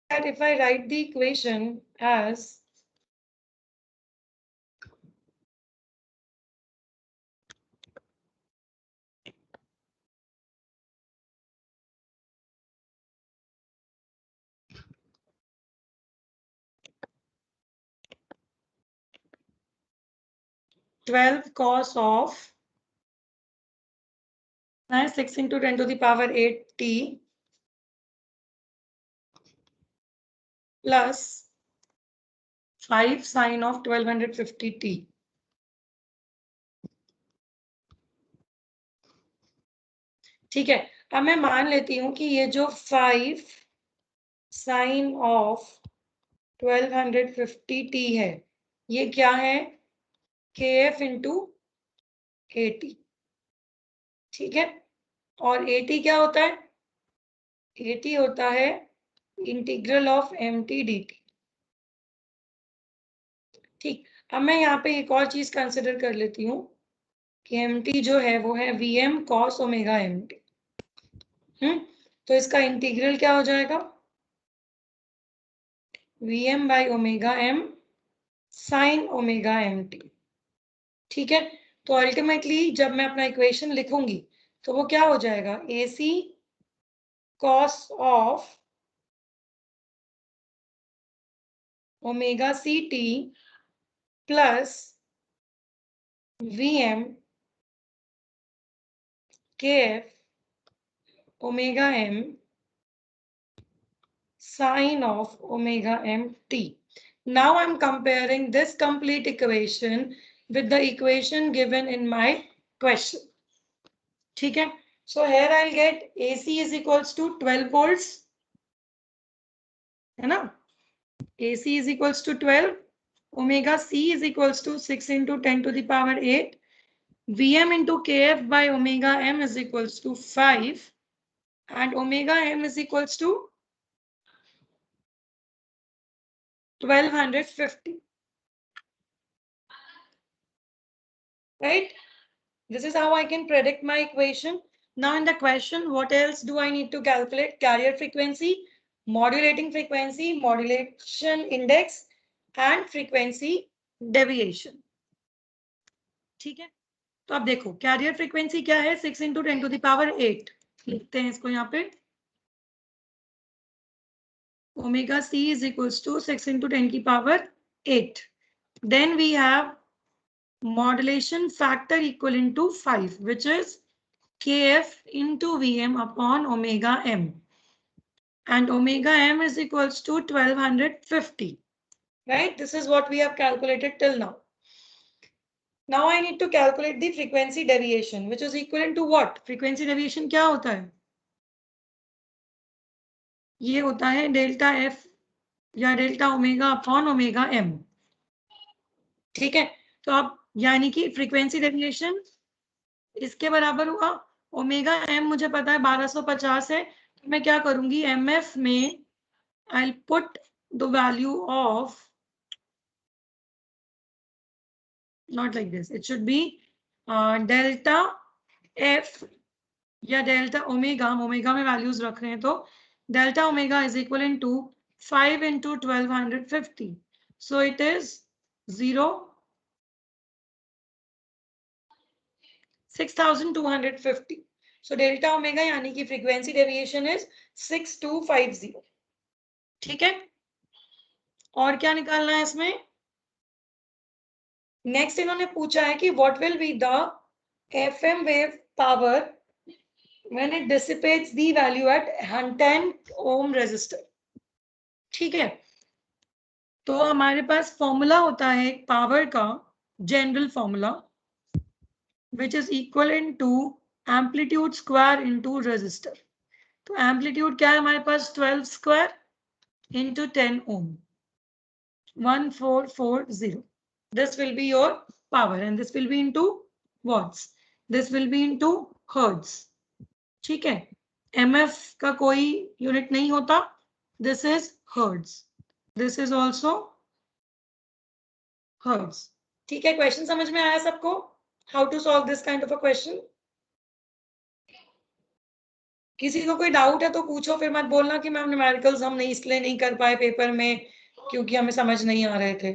that if I write the equation as (12 cos of 6 into 10 to the power 8t plus 5 sin of 1250t. ठीक है, अब मैं मान लेती हूं कि ये जो 5 sin of 1250t है, ये क्या है? kf into 80. ठीक है, और 80 क्या होता है? 80 होता है इंटीग्रल ऑफ mt dt. ठीक, अब मैं यहाँ पे एक और चीज कंसिडर कर लेती हूँ कि mt जो है वो है vm cos ओमेगा mt. तो इसका इंटीग्रल क्या हो जाएगा? vm by omega m sin omega mt. ठीक है, तो अल्टीमेटली जब मैं अपना इक्वेशन लिखूंगी तो वो क्या हो जाएगा? ac cos of omega ct plus vm kf omega m sin of omega mt. Now I'm comparing this complete equation with the equation given in my question. ठीक है, so here I'll get AC is equals to 12 volts, है ना? AC is equals to 12, omega C is equals to 6 into 10 to the power 8, Vm into Kf by omega m is equals to 5, and omega m is equals to 1250. Right? This is how I can predict my equation. Now in the question, what else do I need to calculate? Carrier frequency, modulating frequency, modulation index, and frequency deviation. ठीक है, तो अब देखो carrier frequency क्या है? 6 into 10 to the power 8. लिखते हैं इसको यहाँ पे. Omega C is equals to 6 into 10 की power 8. Then we have modulation factor equivalent to 5, which is kf into Vm upon omega m. And omega m is equals to 1250. Right? This is what we have calculated till now. Now I need to calculate the frequency deviation, which is equivalent to what? Frequency deviation क्या होता है? ये होता है delta f या delta omega upon omega m. ठीक है, तो अब यानी कि फ्रीक्वेंसी डेविएशन इसके बराबर हुआ. ओमेगा m मुझे पता है 1250 है, तो मैं क्या करूंगी? mf में I'll put the value of, not like this, it should be delta f या डेल्टा ओमेगा. ओमेगा में वैल्यूज रख रहे हैं तो delta omega is equal to 5 into 1250. So it is 6250. So delta omega यानी कि फ्रीक्वेंसी डेविएशन इज 6250. ठीक है, और क्या निकालना है इसमें? नेक्स्ट इन्होंने पूछा है कि what will be the FM wave power when it dissipates the value at 10 ohm resistor. ठीक है, तो हमारे पास फॉर्मूला होता है पावर का, general formula, which is equivalent to amplitude square into resistor. तो एम्पलीट्यूड क्या है हमारे पास? 12 square into 10 ohm, 1440. This will be your power and this will be into watts. This will be into hertz. ठीक है, mf का कोई unit नहीं होता. This is hertz. This is also hertz. ठीक है, क्वेश्चन समझ में आया सबको? How to solve this kind of a question? किसी को कोई डाउट है तो पूछो, फिर मत बोलना कि मैम न्यूमेरिकल्स हम नहीं इसलिए नहीं कर पाए पेपर में क्योंकि हमें समझ नहीं आ रहे थे.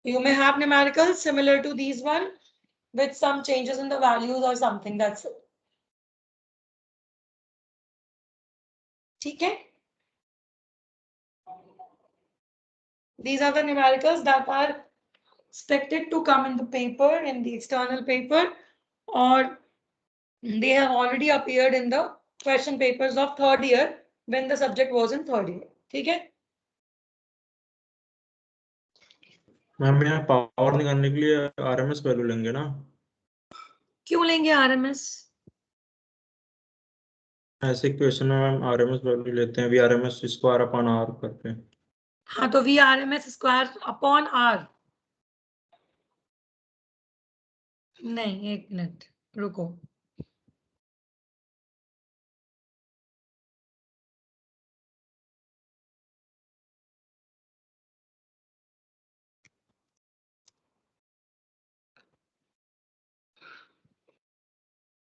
You may have numericals similar to these one with some changes in the values or something. That's it. ठीक है? These are the numericals that are expected to come in the paper, in the external paper, or they have already appeared in the question papers of third year when the subject was in third year. ठीक है? Ma'am यहाँ power निकालने के लिए RMS value लेंगे ना? क्यों लेंगे आरएमएस? ऐसे क्वेश्चन में मैम आरएमएस वैल्यू लेते हैं, V RMS square upon R करते हैं. हाँ तो V RMS square upon R. नहीं, एक मिनट रुको.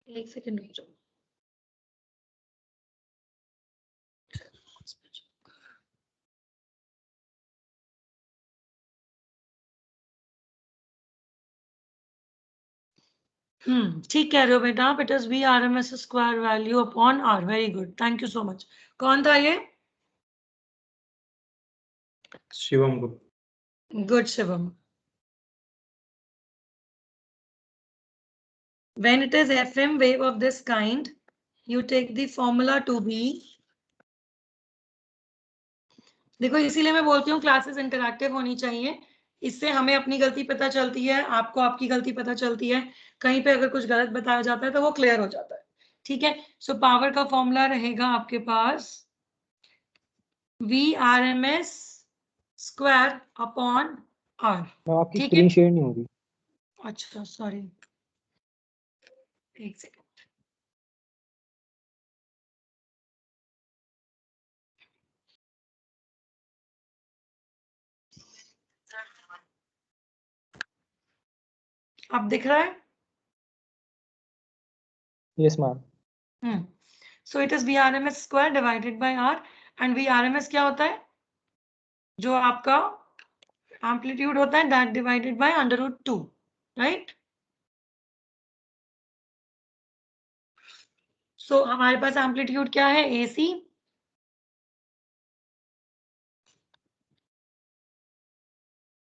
एक सेकंड रुक जाओ. ठीक कह रहे हो बेटा. It is V R M S square value upon R. Very good, thank you so much. कौन था ये? शिवम को. Good Shivam. When it is FM wave of this kind, you take the formula to be. देखो इसीलिए मैं बोलती हूँ classes interactive होनी चाहिए. इससे हमें अपनी गलती पता चलती है, आपको आपकी गलती पता चलती है. कहीं पे अगर कुछ गलत बताया जाता है तो वो क्लियर हो जाता है. ठीक है. सो पावर का फॉर्मूला रहेगा आपके पास V R M S square upon R. आपकी ठीक स्क्रीन है. शेयर नहीं हो रही. अच्छा सॉरी, एक सेकंड. अब दिख रहा है? Yes ma'am. So it is V R M S square divided by R. And V R M S क्या होता है? जो आपका एम्पलीट्यूड होता है that divided by √2, right? So हमारे पास एम्पलीट्यूड क्या है? AC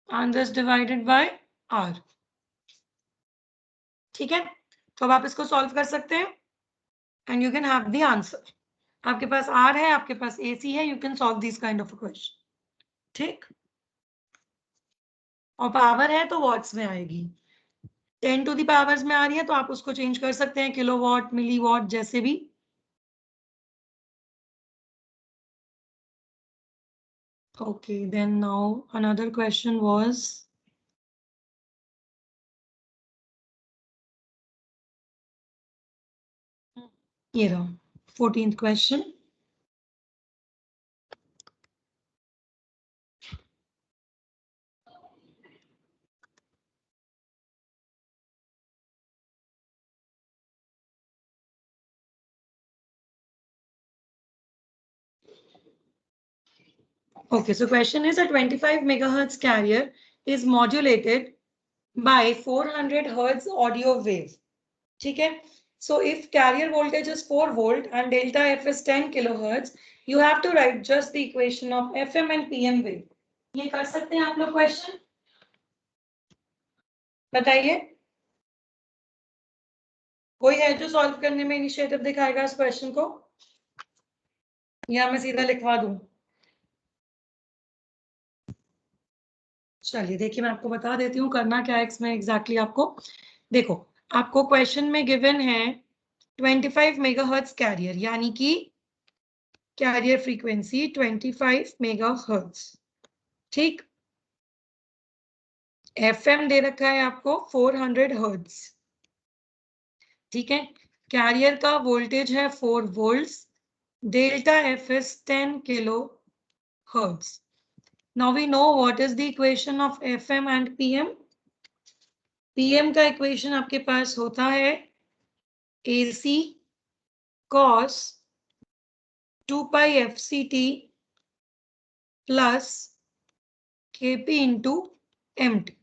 and this divided by R. ठीक है. तो अब आप इसको सॉल्व कर सकते हैं and you can have the answer. आपके पास R है, आपके पास AC है, you can solve this kind of question. ठीक. और पावर है तो वॉट्स में आएगी. 10 टू द पावर्स में आ रही है तो आप उसको चेंज कर सकते हैं किलोवाट, मिलीवाट, जैसे भी. Okay, then now another question was here, 14th question. Okay, so question is a 25 megahertz carrier is modulated by 400 hertz audio wave. ठीक है. So if carrier voltage is 4 volt and delta F is 10 kilohertz, you have to write just the equation of FM and PM wave. ये कर सकते हैं आप लोग question? बताइए. कोई है जो सॉल्व करने में इनिशिएटिव दिखाएगा इस क्वेश्चन को, या मैं सीधा लिखवा दूं? चलिए देखिए, मैं आपको बता देती हूँ करना क्या है इसमें एग्जैक्टली. आपको देखो, आपको क्वेश्चन में गिवन है 25 मेगाहर्ट्ज कैरियर, यानी कि कैरियर फ्रीक्वेंसी 25 मेगाहर्ट्ज. ठीक. एफएम दे रखा है आपको 400 हर्ट्ज. ठीक है. कैरियर का वोल्टेज है 4 volts. Delta F is 10 kilo hertz. Now we know what is the equation of FM and PM. PM का इक्वेशन आपके पास होता है AC cos 2 pi fct plus kp into mt।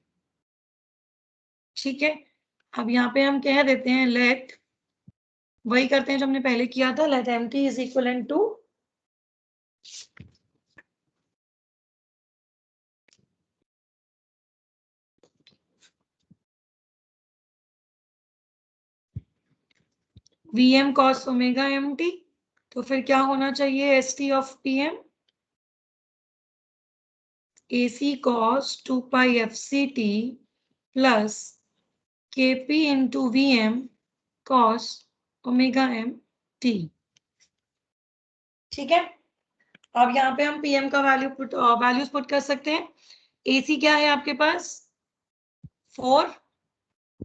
ठीक है, अब यहाँ पे हम कह देते हैं लेट, वही करते हैं जो हमने पहले किया था, let mt is equal to Vm cos omega mt। तो फिर क्या होना चाहिए, st of Pm AC cos 2 pi fct plus kp into Vm cos omega mt। ठीक है, अब यहाँ पे हम Pm का वैल्यूज पुट कर सकते हैं। AC क्या है आपके पास, 4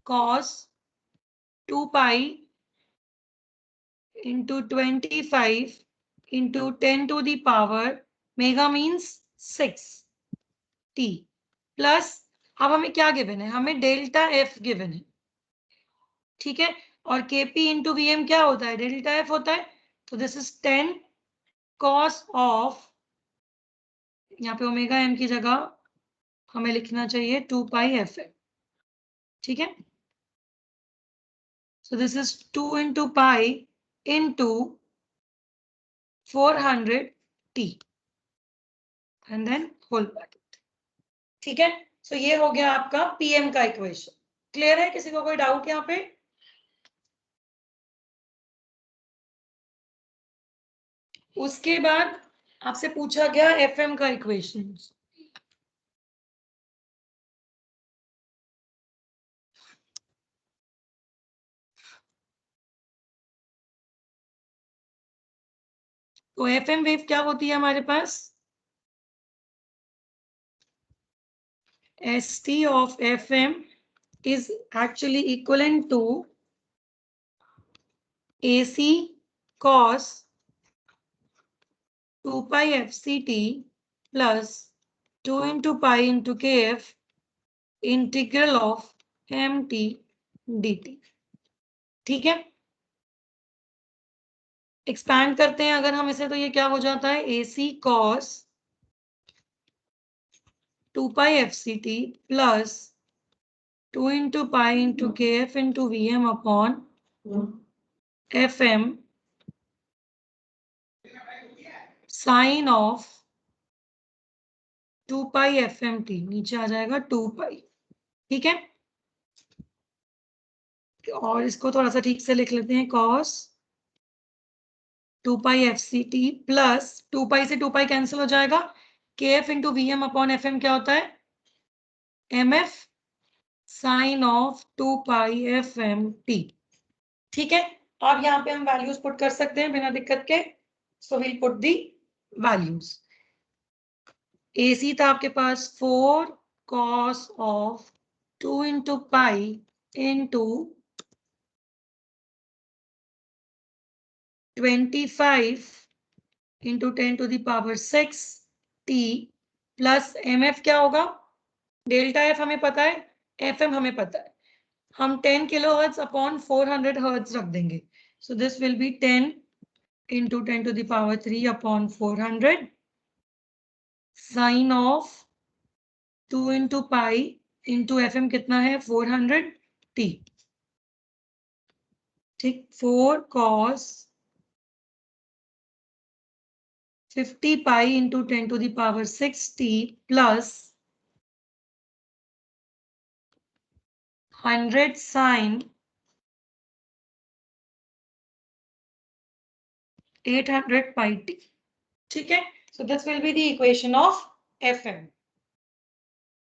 cos 2 pi into 25 into 10 to the power mega means 6 t plus, अब हमें क्या गिवन है, हमें डेल्टा एफ गिवन है। ठीक है, और kp इंटू वीएम क्या होता है, डेल्टा एफ होता है। तो दिस इज 10 cos ऑफ, यहाँ पे ओमेगा एम की जगह हमें लिखना चाहिए 2 पाई एफ एम। ठीक है, so this is 2 into pi into 400 t and then whole bracket. ठीक है, सो ये हो गया आपका पीएम का इक्वेशन। क्लियर है, किसी को कोई डाउट यहाँ पे? उसके बाद आपसे पूछा गया एफएम का इक्वेशन। तो एफएम वेव क्या होती है हमारे पास, st of fm is actually equivalent to AC cos 2 pi fct plus 2 into pi into kf integral of mt dt। ठीक है, एक्सपैंड करते हैं अगर हम इसे, तो ये क्या हो जाता है, AC cos 2 pi fct plus 2 into pi into kf into vm upon fm sine of 2 pi F M T, नीचे आ जाएगा 2 पाई। ठीक है, और इसको थोड़ा सा ठीक से लिख लेते हैं, cos 2 pi F C T plus 2 pi से 2 पाई कैंसिल हो जाएगा, K F into V M upon F M क्या होता है, M F sine of 2 pi F M T. ठीक है, अब यहाँ पे हम वैल्यूज पुट कर सकते हैं बिना दिक्कत के। So will put the values. AC था आपके पास 4 cos of 2 into pi into 25 into 10 to the power 6 t plus mf क्या होगा, डेल्टा एफ हमें पता है, fm हमें पता है, हम 10 किलो हर्ट्ज अपॉन 400 हर्ट्ज रख देंगे। So this will be 10 into 10 to the power 3 upon 400 sine of 2 into pi into F कितना है 400 t। ठीक, 4 cos 50 pi into 10 to the power 6 t plus 100 sine 800 pi t। ठीक है, so this will be the equation of FM.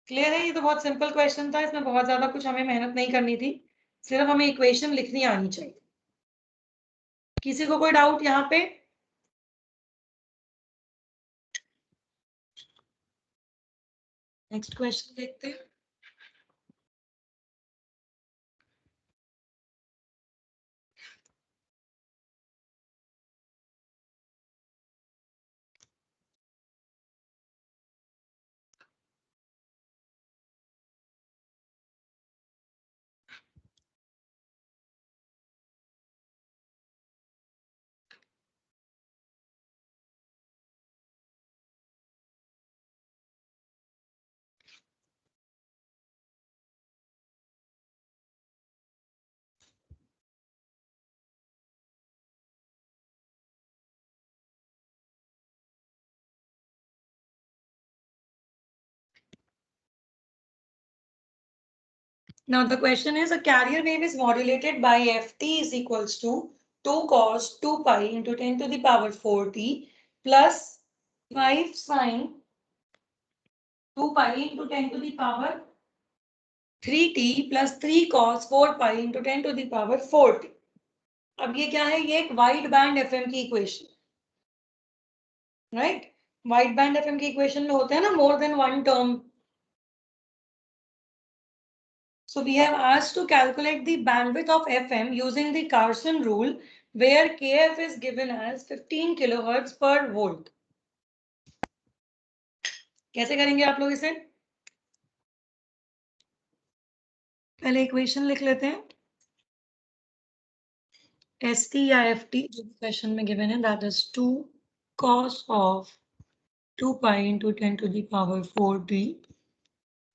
Clear है, ये तो बहुत simple question था, इसमें बहुत ज्यादा कुछ हमें मेहनत नहीं करनी थी, सिर्फ हमें इक्वेशन लिखनी आनी चाहिए। किसी को कोई डाउट यहाँ पे? नेक्स्ट क्वेश्चन देखते हैं। Now the question is, a carrier wave is modulated by ft is equals to 2 cos 2 pi into 10 to the power 4t plus 5 sine 2 pi into 10 to the power 3t plus 3 cos 4 pi into 10 to the power 4t. अब ये क्या है? ये एक wide band FM की equation, right? Wide band FM की equation में होते हैं ना more than one term. So we have asked to calculate the bandwidth of FM using the Carson rule, where KF is given as 15 kilohertz per volt. कैसे करेंगे आप लोग इसे? पहले इक्वेशन लिख लेते हैं. ST या FT जो क्वेश्चन में गिवन है, that is 2 cos of 2 pi into 10 to the power 4t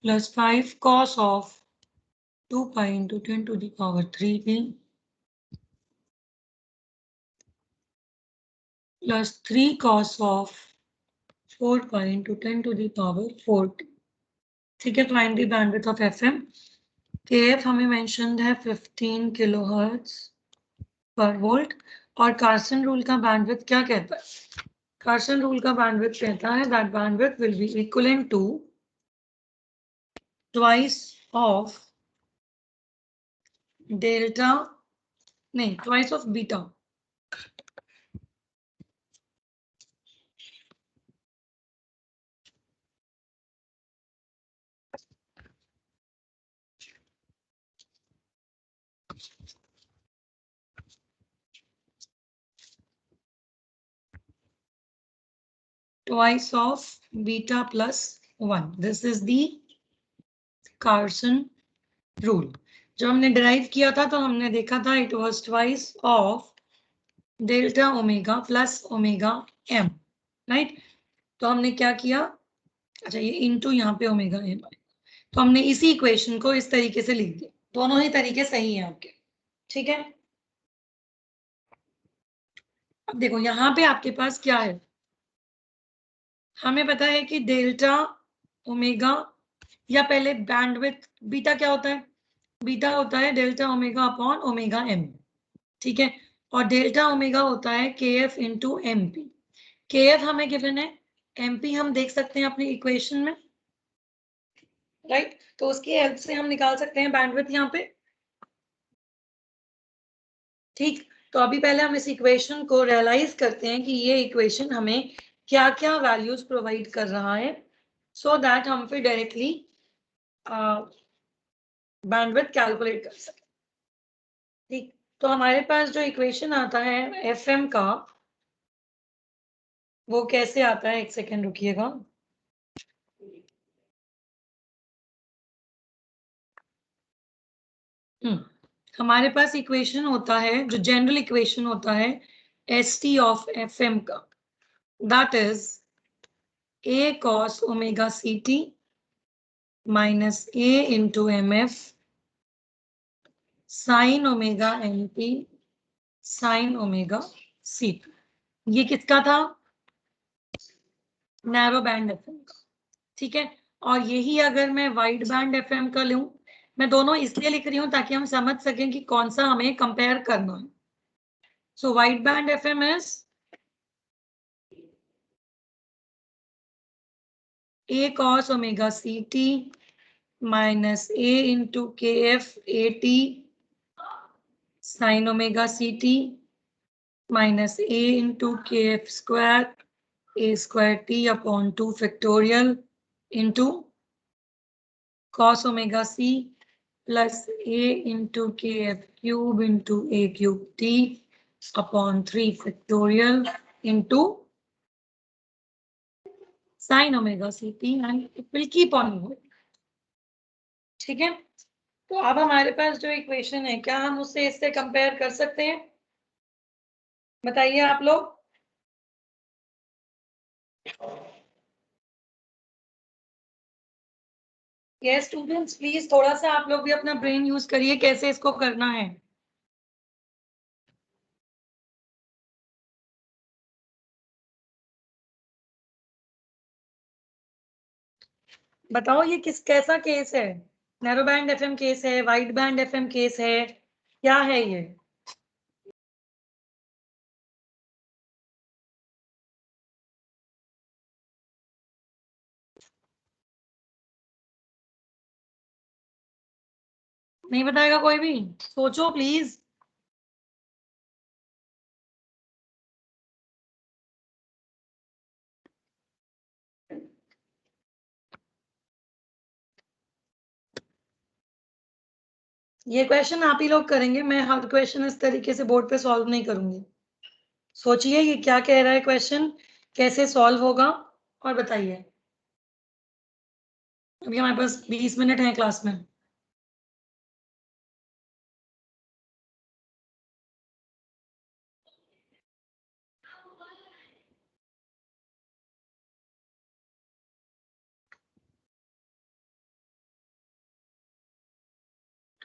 plus 5 cos of 2 pi into 10 to the power 3t plus 3 cos of 4 pi into 10 to the power 4t. ठीक है, find the bandwidth of FM. KF हमें mentioned है 15 kilohertz पर volt. और Carson rule का bandwidth क्या कहता है? कार्सन रूल का बैंडविड्थ कहता है that bandwidth will be equivalent to twice of delta, नहीं, twice of beta. Twice of beta plus 1. This is the Carson rule. जो हमने डिराइव किया था तो हमने देखा था it was twice of delta omega plus omega M, right? तो हमने क्या किया? अच्छा, ये इनटू यहाँ पे ओमेगा एम. तो हमने इसी इक्वेशन को इस तरीके से लिख दिया. दोनों ही तरीके सही हैं आपके, ठीक है? अब देखो यहाँ पे आपके पास क्या है. हमें पता है कि डेल्टा ओमेगा, या पहले बैंडविड्थ बीटा क्या होता है? बीटा होता है delta omega upon omega M, ठीक है? और डेल्टा ओमेगा होता है K F into M P. K F हमें गिवन है, एम पी हम देख सकते हैं अपनी इक्वेशन में, राइट? तो उसकी हेल्प से हम निकाल सकते हैं बैंडविड्थ यहाँ पे, ठीक? तो अभी पहले हम इस इक्वेशन को रियलाइज करते हैं कि ये इक्वेशन हमें क्या क्या वैल्यूज प्रोवाइड कर रहा है, सो दैट हम फिर डायरेक्टली बैंडविड्थ कैलकुलेट कर सकें, ठीक? तो हमारे पास जो इक्वेशन आता है एफएम का, वो कैसे आता है? एक सेकेंड रुकिएगा. हमारे पास इक्वेशन होता है, जो जनरल इक्वेशन होता है S T of F M का, that is a cos omega C T minus A into M F sine omega M P sine omega C T. ये किसका था? नैरो बैंड एफ एम का, ठीक है? और यही अगर मैं वाइड बैंड एफ एम का लूं, मैं दोनों इसलिए लिख रही हूं ताकि हम समझ सकें कि कौन सा हमें कंपेयर करना है. सो wide band FM is a cos omega ct minus a into kf at sin omega ct minus a into kf square a square t upon 2 factorial into cos omega c plus a into kf cube into a cube t upon 3 factorial into sin omega ct and it will keep on going, ठीक है? तो अब हमारे पास जो equation है, क्या हम उससे इससे कंपेयर कर सकते हैं? बताइए आप लोग. ये स्टूडेंट्स प्लीज थोड़ा सा आप लोग भी अपना ब्रेन यूज करिए, कैसे इसको करना है. बताओ ये कैसा केस है? नैरो बैंड एफएम केस है, वाइड बैंड एफएम केस है, क्या है ये? नहीं बताएगा कोई भी? सोचो प्लीज। ये क्वेश्चन आप ही लोग करेंगे, मैं हर क्वेश्चन इस तरीके से बोर्ड पे सॉल्व नहीं करूंगी। सोचिए ये क्या कह रहा है क्वेश्चन, कैसे सॉल्व होगा, और बताइए। अभी हमारे पास 20 मिनट है क्लास में।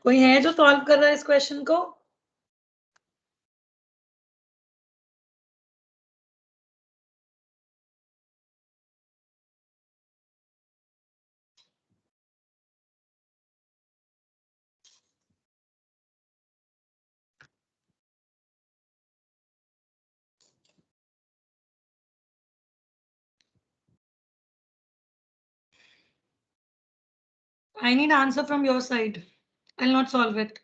कोई है जो सॉल्व कर रहा है इस क्वेश्चन को? I need answer from your side. I'll not solve it.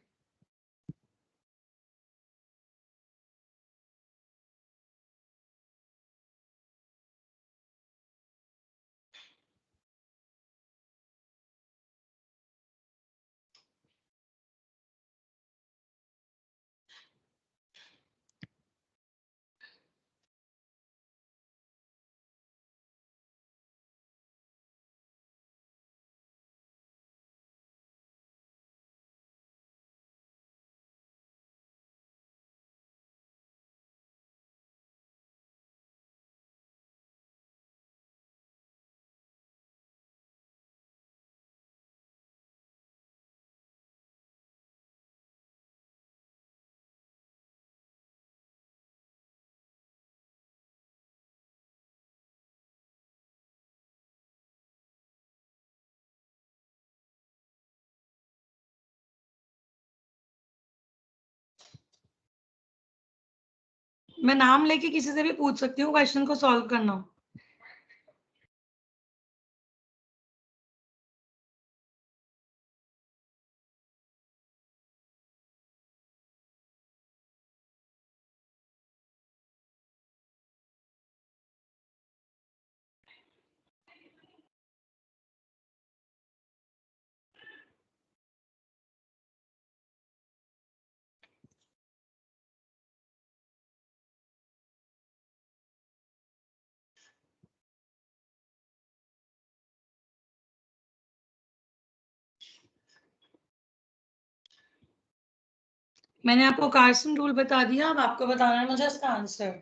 मैं नाम लेके किसी से भी पूछ सकती हूँ क्वेश्चन को सॉल्व करना हो। मैंने आपको कार्सन रूल बता दिया, अब आपको बताना है मुझे इसका answer.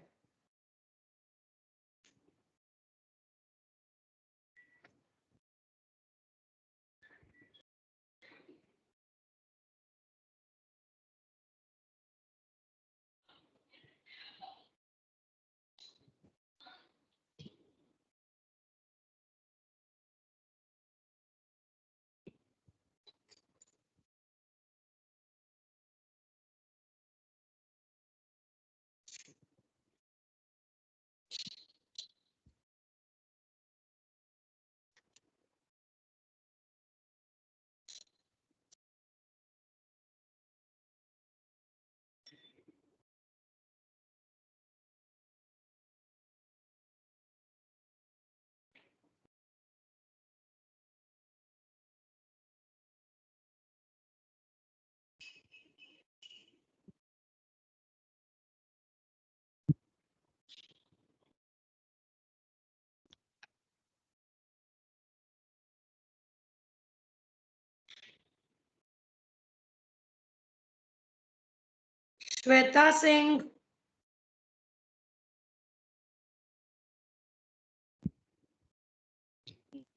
Shweta Singh.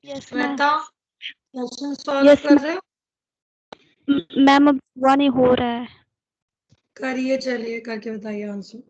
Yes ma'am. Shweta, question solve yes कर रहे हो? मैम, अब हुआ नहीं, हो रहा है। करिए, चलिए करके बताइए answer.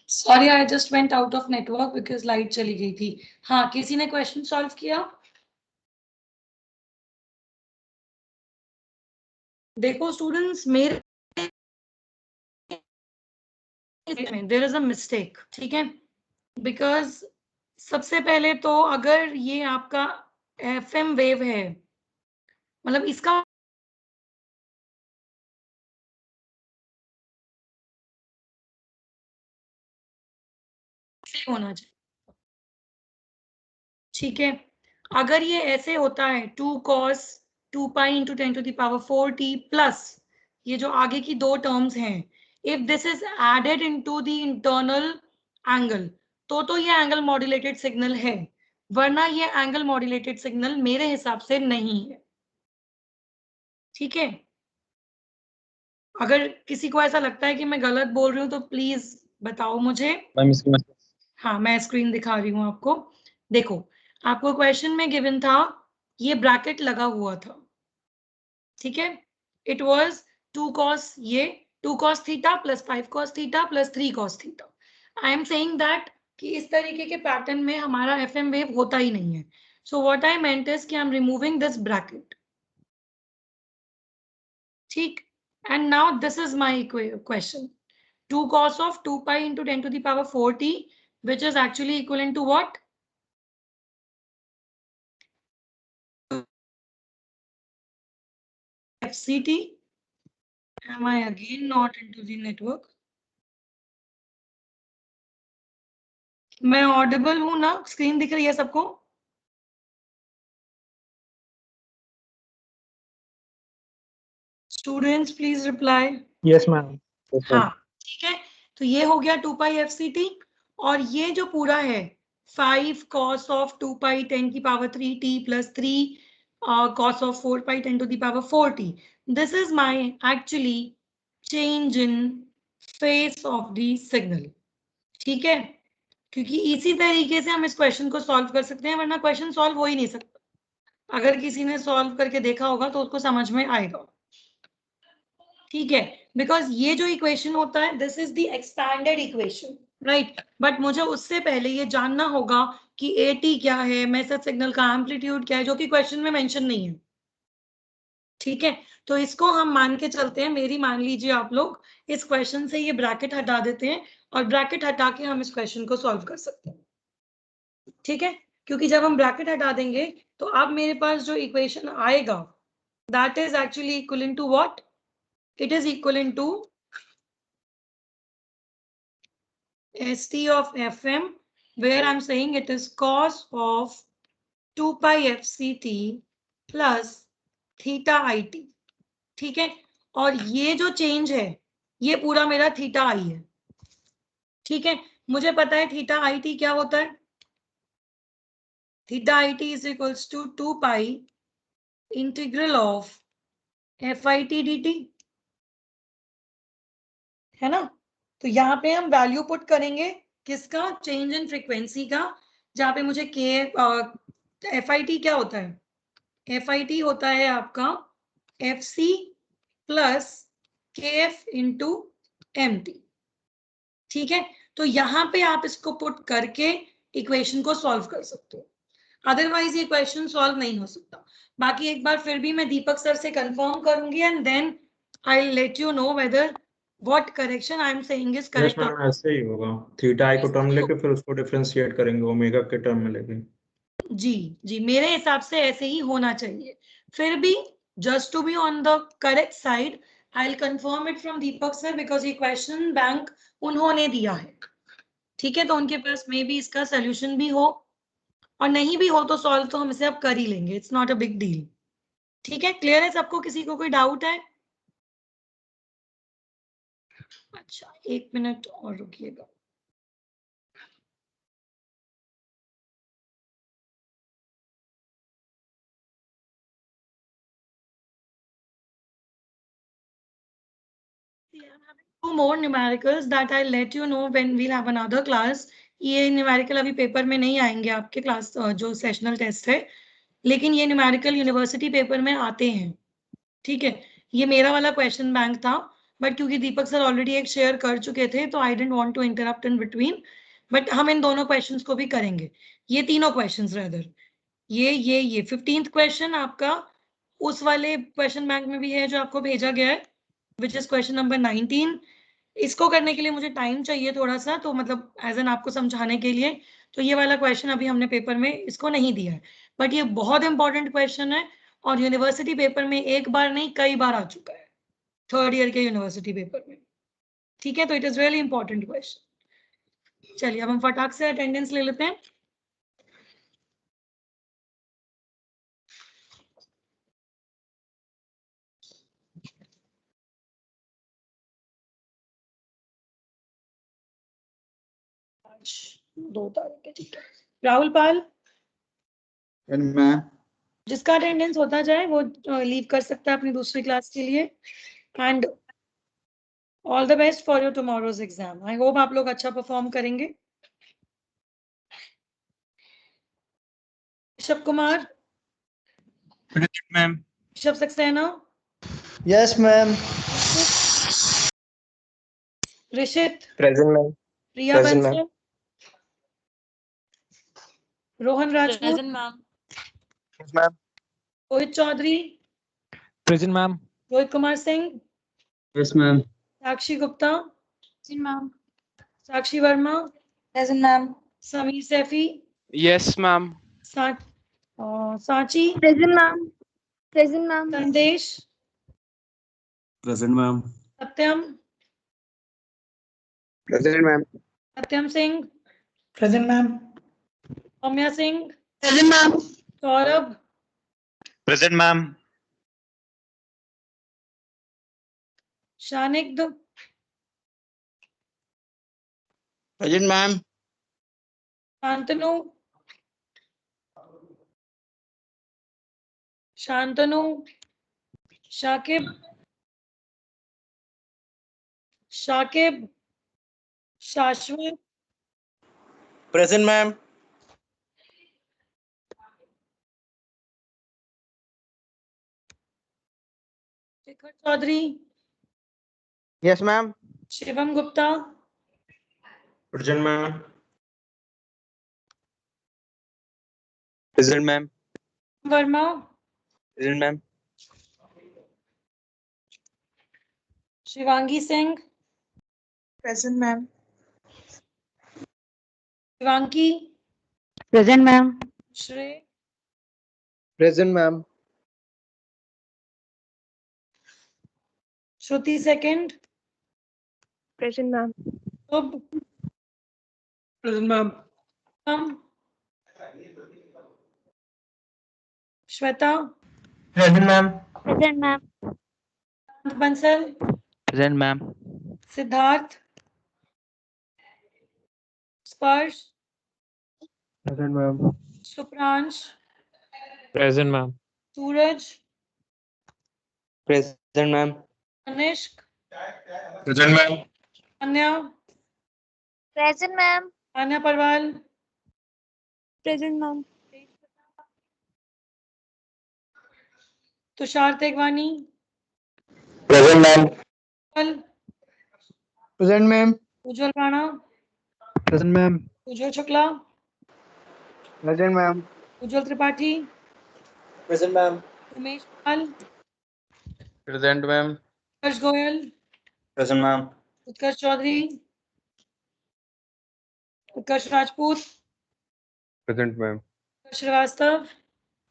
Sorry I just went out of network because light चली गई थी। हाँ, किसी ने क्वेश्चन सॉल्व किया? देखो स्टूडेंट्स, मेरे देयर इज अ मिस्टेक, ठीक है? बिकॉज सबसे पहले तो अगर ये आपका एफएम वेव है, मतलब इसका होना चाहिए, ठीक है? अगर ये ऐसे होता है 2 cos 2 pi into 10 to the power 4 t plus ये जो आगे की दो टर्म्स हैं, if this is added into the internal angle तो ये एंगल मॉड्यूलेटेड सिग्नल है, वरना ये एंगल मॉड्यूलेटेड सिग्नल मेरे हिसाब से नहीं है, ठीक है? अगर किसी को ऐसा लगता है कि मैं गलत बोल रही हूँ तो प्लीज बताओ मुझे। मैम इसकी हाँ, मैं स्क्रीन दिखा रही हूँ आपको। देखो, आपको क्वेश्चन में गिवन था, ये ब्रैकेट लगा हुआ था, ठीक है? इट वाज 2 cos ये 2 cos theta plus 5 cos theta plus 3 cos theta. I am saying that कि इस तरीके के पैटर्न में हमारा एफएम वेव होता ही नहीं है। So what I meant is कि I am removing this bracket, ठीक? And now this is my question, 2 cos of 2 pi into 10 to the power 4t, which is actually equivalent to what? FCT. Am I again not into the network? मैं Audible हूं ना? Screen दिख रही है सबको? Students please reply. Yes ma'am. हाँ, ठीक है। तो ये हो गया 2 पाई FCT, और ये जो पूरा है 5 cos of 2 pi 10 की power 3t plus 3 cos of 4 pi 10 to the power 4t. This is my actually change in phase of the signal, ठीक है? क्योंकि इसी तरीके से हम इस क्वेश्चन को सॉल्व कर सकते हैं, वरना क्वेश्चन सॉल्व हो ही नहीं सकता। अगर किसी ने सॉल्व करके देखा होगा तो उसको समझ में आएगा, ठीक है? बिकॉज ये जो इक्वेशन होता है this is the expanded equation, right? But मुझे उससे पहले ये जानना होगा कि एटी क्या है, मेसेज सिग्नल का एम्पलीट्यूड क्या है, जो कि क्वेश्चन में मेंशन नहीं है, ठीक है? तो इसको हम मान के चलते हैं, मेरी मान लीजिए आप लोग, इस क्वेश्चन से ये ब्रैकेट हटा देते हैं और ब्रैकेट हटा के हम इस क्वेश्चन को सॉल्व कर सकते हैं, ठीक है? क्योंकि जब हम ब्रैकेट हटा देंगे तो अब मेरे पास जो इक्वेशन आएगा that is actually equivalent to what? It is equivalent to ST of FM, where I'm saying it is cos of 2 pi FCT plus theta IT, ठीक है? और ये जो चेंज है ये पूरा मेरा थीटा आई है, ठीक है? मुझे पता है थीटा IT क्या होता है। Theta IT is equals to 2 pi integral of FIT dt, है ना? तो यहाँ पे हम वैल्यू पुट करेंगे किसका? चेंज इन फ्रीक्वेंसी का, जहाँ पे मुझे के FIT क्या होता है? FIT होता है आपका FC plus KF into MT, ठीक है? तो यहाँ पे आप इसको पुट करके इक्वेशन को सॉल्व कर सकते हो, अदरवाइज ये क्वेश्चन सॉल्व नहीं हो सकता। बाकी एक बार फिर भी मैं दीपक सर से कंफर्म करूंगी and then I will let you know whether what correction I am saying is yes correct. Ma'am, ऐसे ही होगा। थीटा आई को टर्म लेके फिर उसको डिफरेंशिएट करेंगे ओमेगा के टर्म में लेके। जी जी, मेरे हिसाब से ऐसे ही होना चाहिए। फिर भी just to be on the correct side I will confirm it from Deepak sir, because ये क्वेश्चन बैंक उन्होंने दिया है, ठीक है? तो उनके पास मे बी इसका सोल्यूशन भी हो, और नहीं भी हो तो सॉल्व तो हम इसे अब कर ही लेंगे, it's not a big deal, ठीक है? क्लियर है सबको? किसी को कोई डाउट है? अच्छा, एक मिनट और रुकिएगा। Two more numericals that I'll let you know when we'll have another class. ये न्यूमेरिकल अभी पेपर में नहीं आएंगे आपके क्लास जो सेशनल टेस्ट है, लेकिन ये न्यूमेरिकल यूनिवर्सिटी पेपर में आते हैं, ठीक है? ये मेरा वाला क्वेश्चन बैंक था, बट क्योंकि दीपक सर ऑलरेडी एक शेयर कर चुके थे तो I don't want to interrupt in between, but हम इन दोनों क्वेश्चंस को भी करेंगे, ये तीनों क्वेश्चंस रेदर, ये 15th क्वेश्चन आपका उस वाले क्वेश्चन बैंक में भी है जो आपको भेजा गया है, विच इज क्वेश्चन नंबर 19। इसको करने के लिए मुझे टाइम चाहिए थोड़ा सा, तो मतलब एज एन आपको समझाने के लिए, तो ये वाला क्वेश्चन अभी हमने पेपर में इसको नहीं दिया है, बट ये बहुत इंपॉर्टेंट क्वेश्चन है और यूनिवर्सिटी पेपर में एक बार नहीं कई बार आ चुका है, 3rd ईयर के यूनिवर्सिटी पेपर में। ठीक है, तो it is really important question. चलिए अब हम फटाक से अटेंडेंस ले लेते हैं। आज 2 तारीख है, ठीक है। राहुल पाल, मैम जिसका अटेंडेंस होता जाए वो लीव कर सकता है अपनी दूसरी क्लास के लिए। And all the best for your tomorrow's exam. I hope आप लोग अच्छा परफॉर्म करेंगे। Rishabh Kumar, ma'am Rishabh Saxena, yes ma'am. Rishit, present ma'am. Priya Present, ma'am. Bansal, Rohan Rajput, Present, ma'am. Yes ma'am. Rohit Chaudhary, present ma'am. Rohit Kumar Singh, yes ma'am Sakshi Gupta, Present, ma'am. Sakshi Verma, Present, ma'am. Sameer Saifi, Yes, ma'am. Sanchi, Present, ma'am. Present, ma'am. Sandesh, present ma'am Satyam, present ma'am. Satyam Singh, present ma'am. Saumya Singh, Present, ma'am. Saurabh, present ma'am Shanigdh, present ma'am Shantanu, Shantanu, Shakib, Shakib, Shashwat, present ma'am Shekhar Chaudhary, yes ma'am. Shivam Gupta, present ma'am. Present ma'am. Verma, present ma'am. Shivangi Singh, Present, ma'am. Shivanki, Present, ma'am. Shrey, present ma'am. Shruti second, Present, ma'am. Shubh, present ma'am. Shweta, present ma'am. Present, ma'am. Bansal, present ma'am. Siddharth, Sparsh, present ma'am. Supransh, present ma'am. Suraj, present ma'am. अनिष्क, present ma'am Anya, Present, ma'am. Anya Parwal, Present, ma'am. Tushar Tegwani, present ma'am. Present ma'am. Ujjwal Rana, present ma'am. Ujjwal Shukla, present ma'am. Ujjwal Tripathi, present ma'am. Umesh Pal, present ma'am Harsh Goyal, present ma'am Utkarsh Chaudhary, Utkarsh Rajput, present ma'am. Utkarsh Srivastava,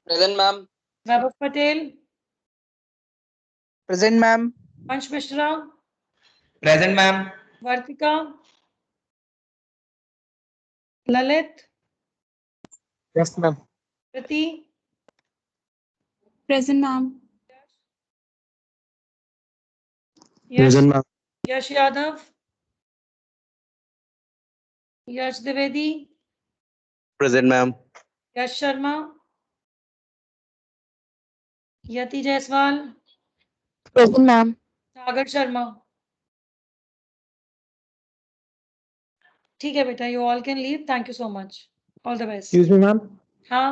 present ma'am. Vaibhav Patel, present ma'am. Vansh Mishra, present ma'am. Vartika, Lalit, yes ma'am. Kriti, Present, ma'am. Yash, present ma'am. Yash Yadav, Yash Dwivedi, present ma'am. यश शर्मा, यति Jaiswal, Present, ma'am. Sagar Sharma. ठीक है बेटा, you all can leave, thank you so much, all the best. Excuse me ma'am. हाँ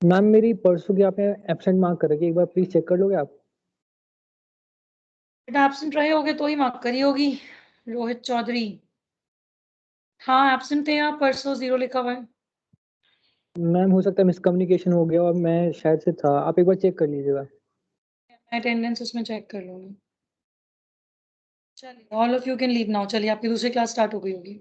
ma'am मेरी परसों की आपने absent mark कर रखी है, एक बार प्लीज चेक कर लोगे आप? बेटा एब्सेंट रहे होगे तो ही मार्क करी होगी। रोहित चौधरी, हाँ एब्सेंट थे आप, परसों 0 लिखा हुआ है। मैम हो सकता है मिसकम्युनिकेशन हो गया और मैं शायद से था, आप एक बार चेक कर लीजिएगा। मैं अटेंडेंस उसमें चेक कर लूंगी। चलिए all of you can leave now. चलिए आपकी दूसरी क्लास स्टार्ट हो गई होगी।